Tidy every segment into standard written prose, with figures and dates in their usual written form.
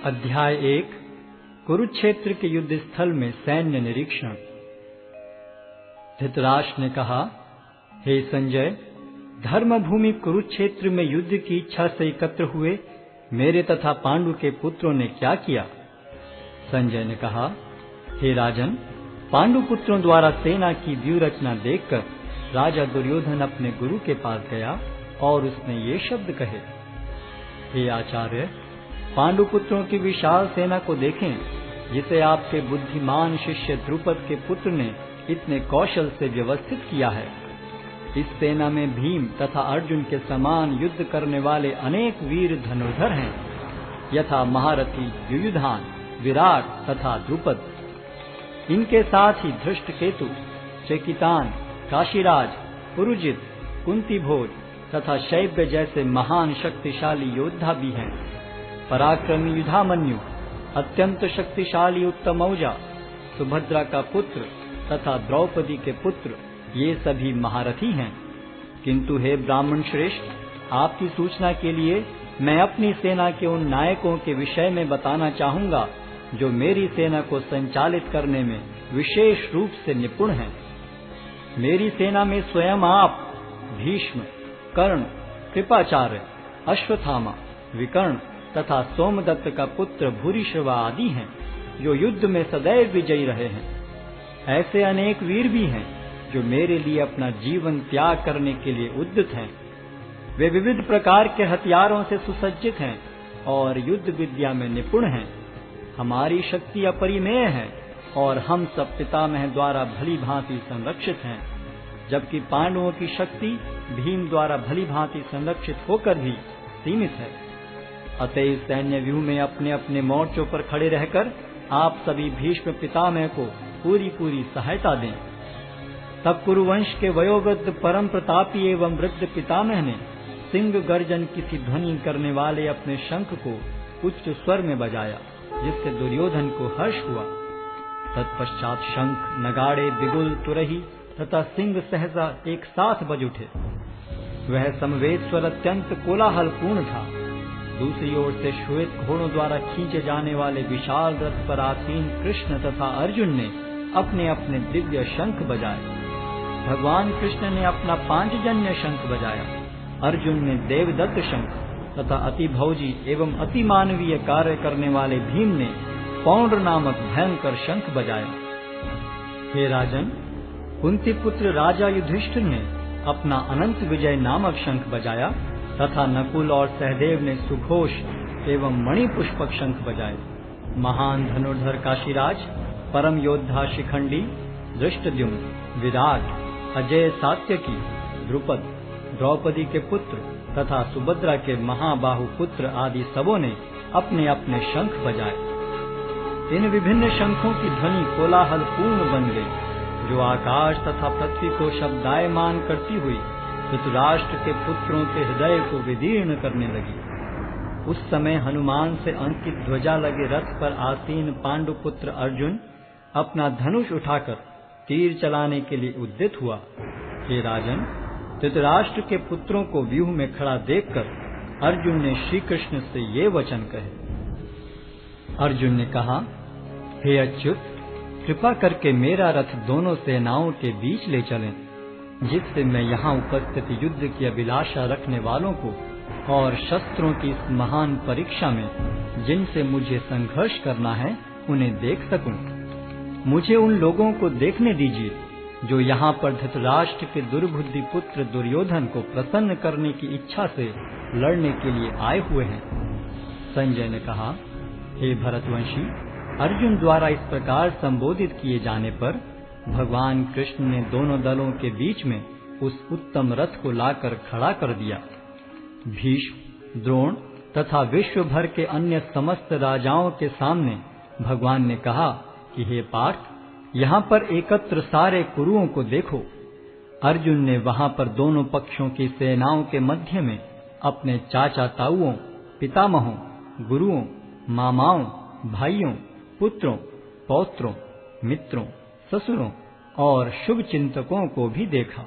अध्याय 1 कुरुक्षेत्र के युद्ध स्थल में सैन्य निरीक्षण। धृतराष्ट्र ने कहा, हे संजय, धर्मभूमि कुरुक्षेत्र में युद्ध की इच्छा से एकत्र हुए मेरे तथा पांडु के पुत्रों ने क्या किया? संजय ने कहा, हे राजन, पांडु पुत्रों द्वारा सेना की व्यूह रचना देखकर राजा दुर्योधन अपने गुरु के पास गया और उसने ये शब्द कहे, हे आचार्य, पांडु पुत्रों की विशाल सेना को देखें, जिसे आपके बुद्धिमान शिष्य द्रुपद के पुत्र ने इतने कौशल से व्यवस्थित किया है। इस सेना में भीम तथा अर्जुन के समान युद्ध करने वाले अनेक वीर धनुर्धर हैं, यथा महारथी युयुधान, विराट तथा द्रुपद। इनके साथ ही धृष्टकेतु, चेकितान, काशीराज, पुरुजित, कुंतीभोज तथा शैब्य जैसे महान शक्तिशाली योद्धा भी हैं। पराक्रमी युधामन्यु, अत्यंत शक्तिशाली उत्तमौजा, सुभद्रा का पुत्र तथा द्रौपदी के पुत्र, ये सभी महारथी हैं। किंतु हे ब्राह्मण श्रेष्ठ, आपकी सूचना के लिए मैं अपनी सेना के उन नायकों के विषय में बताना चाहूंगा जो मेरी सेना को संचालित करने में विशेष रूप से निपुण हैं। मेरी सेना में स्वयं आप, भीष्म, कर्ण, कृपाचार्य, अश्वत्थामा, विकर्ण तथा सोमदत्त का पुत्र भूरिश्रवा आदि हैं, जो युद्ध में सदैव विजयी रहे हैं। ऐसे अनेक वीर भी हैं जो मेरे लिए अपना जीवन त्याग करने के लिए उद्यत हैं। वे विविध प्रकार के हथियारों से सुसज्जित हैं और युद्ध विद्या में निपुण हैं। हमारी शक्ति अपरिमेय है और हम सब पितामह द्वारा भली भांति संरक्षित हैं, जबकि पांडवों की शक्ति भीम द्वारा भली भांति संरक्षित होकर भी सीमित है। अतएव सैन्य व्यूह में अपने अपने मोर्चों पर खड़े रहकर आप सभी भीष्म पितामह को पूरी सहायता दें। तब कुरुवंश के वयोवृद्ध परम प्रतापी एवं वृद्ध पितामह ने सिंह गर्जन की ध्वनि करने वाले अपने शंख को उच्च स्वर में बजाया, जिससे दुर्योधन को हर्ष हुआ। तत्पश्चात शंख, नगाड़े, बिगुल, तुरही तथा सिंह सहसा एक साथ बज उठे। वह समवेत स्वर अत्यंत कोलाहलपूर्ण था। दूसरी ओर से श्वेत घोड़ों द्वारा खींचे जाने वाले विशाल रथ पर आसीन कृष्ण तथा अर्जुन ने अपने अपने दिव्य शंख बजाए। भगवान कृष्ण ने अपना पांचजन्य शंख बजाया, अर्जुन ने देवदत्त शंख तथा अति भौजी एवं अति मानवीय कार्य करने वाले भीम ने पौंड्र नामक भयंकर शंख बजाया। हे राजन, कुंती पुत्र राजा युधिष्ठिर ने अपना अनंत विजय नामक शंख बजाया तथा नकुल और सहदेव ने सुघोष एवं मणिपुष्पक शंख बजाए। महान धनुर्धर काशीराज, परम योद्धा शिखंडी, धृष्टद्युम्न, विराट, अजय सात्यकी, द्रुपद, द्रौपदी के पुत्र तथा सुभद्रा के महाबाहु पुत्र आदि सबों ने अपने अपने शंख बजाए। इन विभिन्न शंखों की ध्वनि कोलाहल पूर्ण बन गई, जो आकाश तथा पृथ्वी को शब्दायमान करती हुई धृतराष्ट्र के पुत्रों के हृदय को विदीर्ण करने लगी। उस समय हनुमान से अंकित ध्वजा लगे रथ पर आसीन पांडु पुत्र अर्जुन अपना धनुष उठाकर तीर चलाने के लिए उद्यत हुआ। हे राजन, धृतराष्ट्र के पुत्रों को व्यूह में खड़ा देखकर अर्जुन ने श्री कृष्ण से ये वचन कहे। अर्जुन ने कहा, हे अच्युत, कृपा करके मेरा रथ दोनों सेनाओं के बीच ले चलें, जिससे मैं यहाँ उपस्थित युद्ध की अभिलाषा रखने वालों को और शस्त्रों की इस महान परीक्षा में जिनसे मुझे संघर्ष करना है उन्हें देख सकूं। मुझे उन लोगों को देखने दीजिए जो यहाँ पर धृतराष्ट्र के दुर्बुद्धि पुत्र दुर्योधन को प्रसन्न करने की इच्छा से लड़ने के लिए आए हुए हैं। संजय ने कहा, हे भरतवंशी, अर्जुन द्वारा इस प्रकार संबोधित किए जाने पर भगवान कृष्ण ने दोनों दलों के बीच में उस उत्तम रथ को लाकर खड़ा कर दिया। भीष्म, द्रोण तथा विश्व भर के अन्य समस्त राजाओं के सामने भगवान ने कहा कि हे पार्थ, यहाँ पर एकत्र सारे कुरुओं को देखो। अर्जुन ने वहाँ पर दोनों पक्षों की सेनाओं के मध्य में अपने चाचा ताऊओं, पितामहों, गुरुओं, मामाओं, भाइयों, पुत्रों, पौत्रों, मित्रों, ससुरों और शुभ चिंतकों को भी देखा।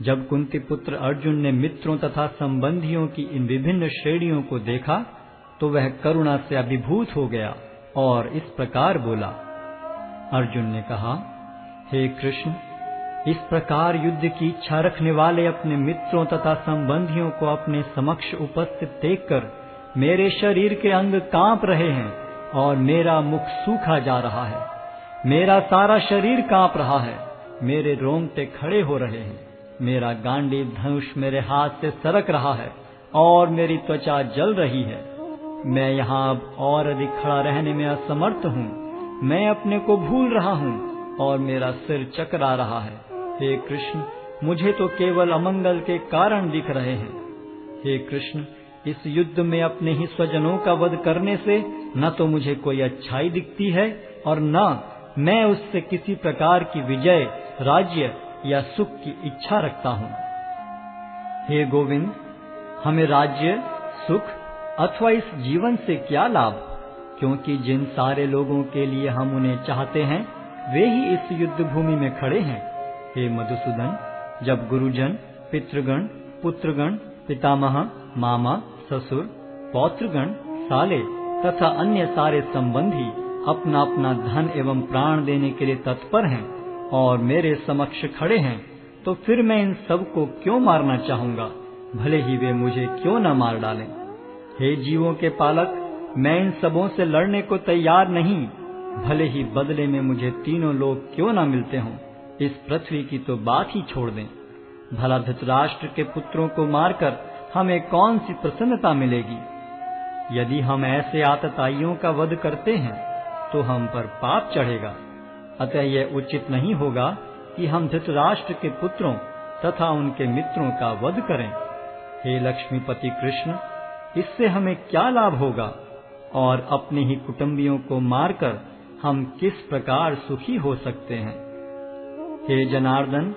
जब कुंती पुत्र अर्जुन ने मित्रों तथा संबंधियों की इन विभिन्न श्रेणियों को देखा तो वह करुणा से अभिभूत हो गया और इस प्रकार बोला। अर्जुन ने कहा, हे कृष्ण, इस प्रकार युद्ध की इच्छा रखने वाले अपने मित्रों तथा संबंधियों को अपने समक्ष उपस्थित देखकर मेरे शरीर के अंग कांप रहे हैं और मेरा मुख सूखा जा रहा है। मेरा सारा शरीर कांप रहा है, मेरे रोंगटे खड़े हो रहे हैं, मेरा गांडीव धनुष मेरे हाथ से सरक रहा है और मेरी त्वचा जल रही है। मैं यहाँ अब और अधिक खड़ा रहने में असमर्थ हूँ। मैं अपने को भूल रहा हूँ और मेरा सिर चकरा रहा है। हे कृष्ण, मुझे तो केवल अमंगल के कारण दिख रहे हैं। हे कृष्ण, इस युद्ध में अपने ही स्वजनों का वध करने से न तो मुझे कोई अच्छाई दिखती है और न मैं उससे किसी प्रकार की विजय, राज्य या सुख की इच्छा रखता हूँ। हे गोविंद, हमें राज्य, सुख अथवा इस जीवन से क्या लाभ, क्योंकि जिन सारे लोगों के लिए हम उन्हें चाहते हैं वे ही इस युद्ध भूमि में खड़े हैं। हे मधुसूदन, जब गुरुजन, पितृगण, पुत्रगण, पितामह, मामा, ससुर, पौत्रगण, साले तथा अन्य सारे संबंधी अपना अपना धन एवं प्राण देने के लिए तत्पर हैं और मेरे समक्ष खड़े हैं, तो फिर मैं इन सब को क्यों मारना चाहूंगा, भले ही वे मुझे क्यों न मार डालें। हे जीवों के पालक, मैं इन सबों से लड़ने को तैयार नहीं, भले ही बदले में मुझे तीनों लोग क्यों न मिलते हों। इस पृथ्वी की तो बात ही छोड़ दें। भला धृतराष्ट्र के पुत्रों को मारकर हमें कौन सी प्रसन्नता मिलेगी। यदि हम ऐसे आतताइयों का वध करते हैं तो हम पर पाप चढ़ेगा। अतः यह उचित नहीं होगा कि हम धृतराष्ट्र के पुत्रों तथा उनके मित्रों का वध करें। हे लक्ष्मीपति कृष्ण, इससे हमें क्या लाभ होगा और अपने ही कुटुंबियों को मारकर हम किस प्रकार सुखी हो सकते हैं। हे जनार्दन,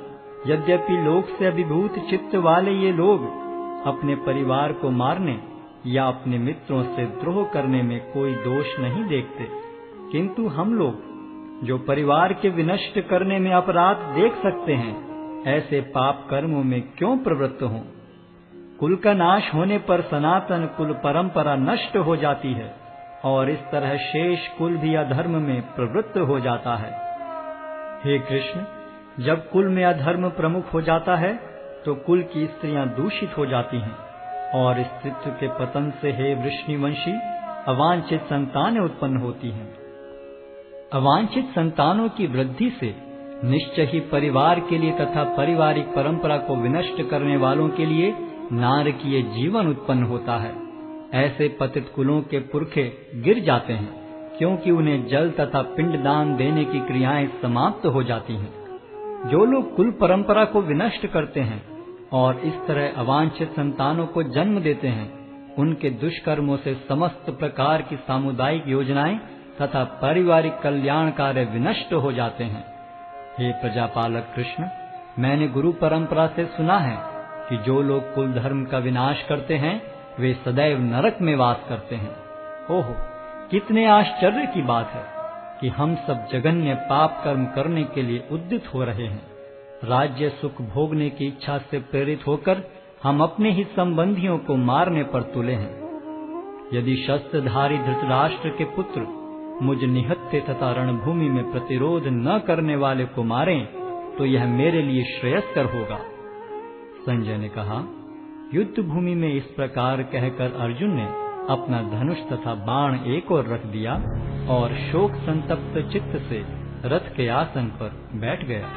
यद्यपि लोक से अभिभूत चित्त वाले ये लोग अपने परिवार को मारने या अपने मित्रों से द्रोह करने में कोई दोष नहीं देखते, किंतु हम लोग जो परिवार के विनष्ट करने में अपराध देख सकते हैं, ऐसे पाप कर्मों में क्यों प्रवृत्त हों। कुल का नाश होने पर सनातन कुल परंपरा नष्ट हो जाती है और इस तरह शेष कुल भी अधर्म में प्रवृत्त हो जाता है। हे कृष्ण, जब कुल में अधर्म प्रमुख हो जाता है तो कुल की स्त्रियां दूषित हो जाती हैं और स्त्रीत्व के पतन से हे वृष्णिवंशी अवांछित संतानें उत्पन्न होती हैं। अवांछित संतानों की वृद्धि से निश्चय ही परिवार के लिए तथा पारिवारिक परंपरा को विनष्ट करने वालों के लिए नारकीय जीवन उत्पन्न होता है। ऐसे पतित कुलों के पुरखे गिर जाते हैं, क्योंकि उन्हें जल तथा पिंडदान देने की क्रियाएं समाप्त हो जाती हैं। जो लोग कुल परंपरा को विनष्ट करते हैं और इस तरह अवांछित संतानों को जन्म देते हैं, उनके दुष्कर्मों से समस्त प्रकार की सामुदायिक योजनाएं तथा पारिवारिक कल्याण कार्य विनष्ट हो जाते हैं। हे प्रजापालक कृष्ण, मैंने गुरु परंपरा से सुना है कि जो लोग कुल धर्म का विनाश करते हैं वे सदैव नरक में वास करते हैं। ओहो, कितने आश्चर्य की बात है कि हम सब जघन्य पाप कर्म करने के लिए उद्यत हो रहे हैं। राज्य सुख भोगने की इच्छा से प्रेरित होकर हम अपने ही संबंधियों को मारने पर तुले हैं। यदि शस्त्रधारी धृतराष्ट्र के पुत्र मुझ निहत्थे तथा रणभूमि में प्रतिरोध न करने वाले को मारें तो यह मेरे लिए श्रेयस्कर होगा। संजय ने कहा, युद्ध भूमि में इस प्रकार कहकर अर्जुन ने अपना धनुष तथा बाण एक ओर रख दिया और शोक संतप्त चित्त से रथ के आसन पर बैठ गया।